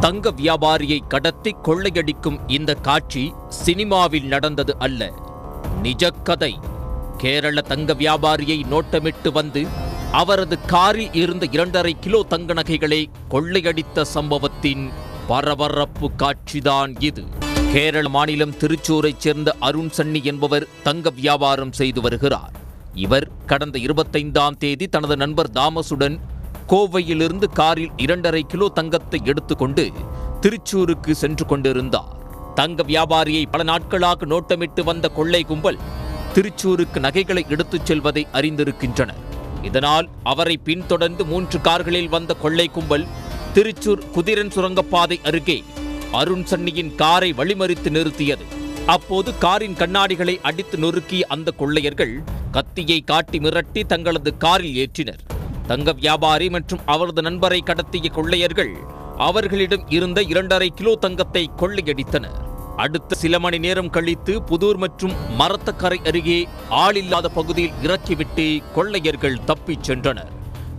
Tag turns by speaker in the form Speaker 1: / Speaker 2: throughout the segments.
Speaker 1: தங்க வியாபாரியை கடத்தி கொள்ளையடிக்கும் இந்த காட்சி சினிமாவில் நடந்தது அல்ல, நிஜக்கதை. கேரள தங்க வியாபாரியை நோட்டமிட்டு வந்து அவரது காரில் இருந்த 2.5 கிலோ தங்க நகைகளை கொள்ளையடித்த சம்பவத்தின் பரபரப்பு காட்சிதான் இது. கேரள மாநிலம் திருச்சூரைச் சேர்ந்த அருண் சன்னி என்பவர் தங்க வியாபாரம் செய்து வருகிறார். இவர் கடந்த 25ஆம் தேதி தனது நண்பர் தாமஸுடன் கோவையிலிருந்து காரில் 2.5 கிலோ தங்கத்தை எடுத்துக்கொண்டு திருச்சூருக்கு சென்று கொண்டிருந்தார். தங்க வியாபாரியை பல நாட்களாக நோட்டமிட்டு வந்த கொள்ளை கும்பல் திருச்சூருக்கு நகைகளை எடுத்துச் செல்வதை அறிந்திருக்கின்றனர். இதனால் அவரை பின்தொடர்ந்து 3 கார்களில் வந்த கொள்ளை கும்பல் திருச்சூர் குதிரன் சுரங்கப்பாதை அருகே அருண் சன்னியின் காரை வழிமறித்து நிறுத்தியது. அப்போது காரின் கண்ணாடிகளை அடித்து நொறுக்கிய அந்த கொள்ளையர்கள் கத்தியை காட்டி மிரட்டி தங்களது காரில் ஏற்றினர். தங்க வியாபாரி மற்றும் அவரது நண்பரை கடத்திய கொள்ளையர்கள் அவர்களிடம் இருந்த 2.5 கிலோ தங்கத்தை கொள்ளையடித்தனர். அடுத்த சில மணி நேரம் கழித்து புதூர் மற்றும் மரத்தக்கரை அருகே ஆளில்லாத பகுதியில் இறக்கிவிட்டு கொள்ளையர்கள் தப்பிச் சென்றனர்.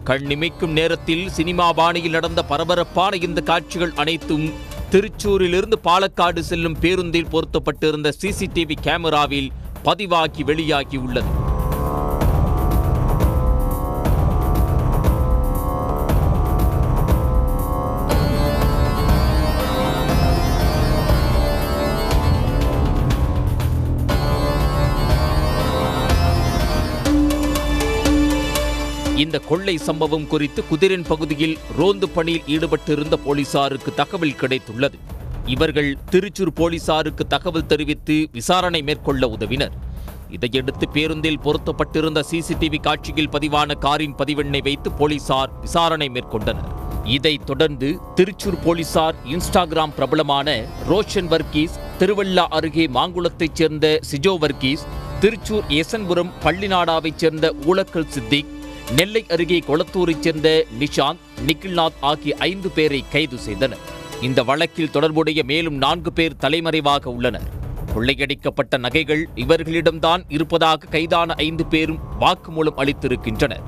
Speaker 1: கண்ணிமைக்கும் நேரத்தில் சினிமா பாணியில் நடந்த பரபரப்பான இந்த காட்சிகள் அனைத்தும் திருச்சூரிலிருந்து பாலக்காடு செல்லும் பேருந்தில் பொருத்தப்பட்டிருந்த சிசிடிவி கேமராவில் பதிவாகி வெளியாகியுள்ளது. இந்த கொள்ளை சம்பவம் குறித்து குதிரன் பகுதியில் ரோந்து பணியில் ஈடுபட்டிருந்த போலீசாருக்கு தகவல் கிடைத்துள்ளது. இவர்கள் திருச்சூர் போலீசாருக்கு தகவல் தெரிவித்து விசாரணை மேற்கொள்ள உதவினர். இதையடுத்து பேருந்தில் பொருத்தப்பட்டிருந்த சிசிடிவி காட்சியில் பதிவான காரின் பதிவெண்ணை வைத்து போலீசார் விசாரணை மேற்கொண்டனர். இதைத் தொடர்ந்து திருச்சூர் போலீசார் இன்ஸ்டாகிராம் பிரபலமான ரோஷன் வர்கீஸ், திருவள்ளா அருகே மாங்குளத்தைச் சேர்ந்த சிஜோ வர்கீஸ், திருச்சூர் எசன்புரம் பள்ளிநாடாவைச் சேர்ந்த ஊலக்கல் சித்திக், நெல்லை அருகே கொளத்தூரைச் சேர்ந்த நிஷாந்த், நிக்கில்நாத் ஆகிய 5 பேரை கைது செய்தனர். இந்த வழக்கில் தொடர்புடைய மேலும் 4 பேர் தலைமறைவாக உள்ளனர். கொள்ளையடிக்கப்பட்ட நகைகள் இவர்களிடம்தான் இருப்பதாக கைதான 5 பேரும் வாக்குமூலம் அளித்திருக்கின்றனர்.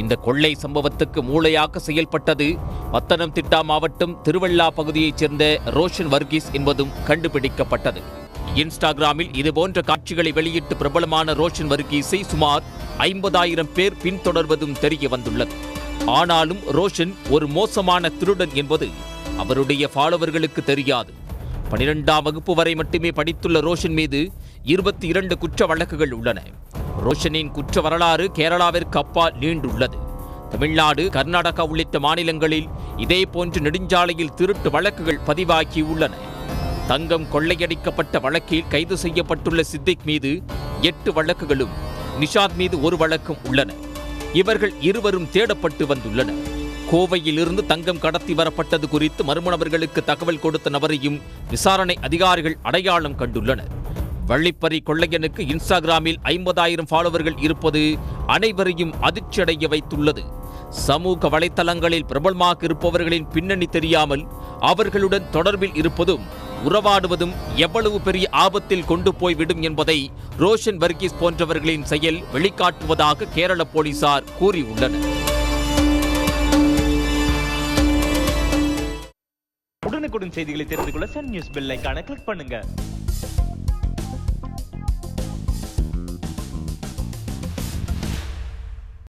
Speaker 1: இந்த கொள்ளை சம்பவத்துக்கு மூளையாக செயல்பட்டது பத்தனம்திட்டா மாவட்டம் திருவள்ளா பகுதியைச் சேர்ந்த ரோஷன் வர்கீஸ் என்பதும் கண்டுபிடிக்கப்பட்டது. இன்ஸ்டாகிராமில் இதுபோன்ற காட்சிகளை வெளியிட்டு பிரபலமான ரோஷன் வர்கீஸை சுமார் 50,000 பேர் பின்தொடர்வதும் தெரிய வந்துள்ளது. ஆனாலும் ரோஷன் ஒரு மோசமான திருடன் என்பது அவருடைய ஃபாலோவர்களுக்கு தெரியாது. 12ஆம் வகுப்பு வரை மட்டுமே படித்துள்ள ரோஷன் மீது 22 குற்ற வழக்குகள் உள்ளன. ரோஷனின் குற்ற வரலாறு கேரளாவிற்கு அப்பால் நீண்டுள்ளது. தமிழ்நாடு, கர்நாடகா உள்ளிட்ட மாநிலங்களில் இதேபோன்று நெடுஞ்சாலையில் திருட்டு வழக்குகள் பதிவாகியுள்ளன. தங்கம் கொள்ளையடிக்கப்பட்ட வழக்கில் கைது செய்யப்பட்டுள்ள சித்திக் மீது 8 வழக்குகளும், நிஷாத் மீது 1 வழக்கும் உள்ளன. இவர்கள் இருவரும் தேடப்பட்டு வந்துள்ளனர். கோவையிலிருந்து தங்கம் கடத்தி வரப்பட்டது குறித்து மர்ம நபர்களுக்கு தகவல் கொடுத்த நபரையும் விசாரணை அதிகாரிகள் அடையாளம் கண்டுள்ளனர். வள்ளிப்பறி கொள்ளையனுக்கு இன்ஸ்டாகிராமில் 50,000 ஃபாலோவர்கள் இருப்பது அனைவரையும் அதிர்ச்சியடைய வைத்துள்ளது. சமூக வலைத்தளங்களில் பிரபலமாக இருப்பவர்களின் பின்னணி தெரியாமல் அவர்களுடன் தொடர்பில் இருப்பதும் உறவாடுவதும் எவ்வளவு பெரிய ஆபத்தில் கொண்டு போய்விடும் என்பதை ரோஷன் வர்கீஸ் போன்றவர்களின் செயல் வெளிக்காட்டுவதாக கேரள போலீசார் கூறியுள்ளனர்.
Speaker 2: உடனுக்குடன் செய்திகளை தெரிந்து கொள்ள சன் நியூஸ் பெல் ஐகானை கிளிக் பண்ணுங்க.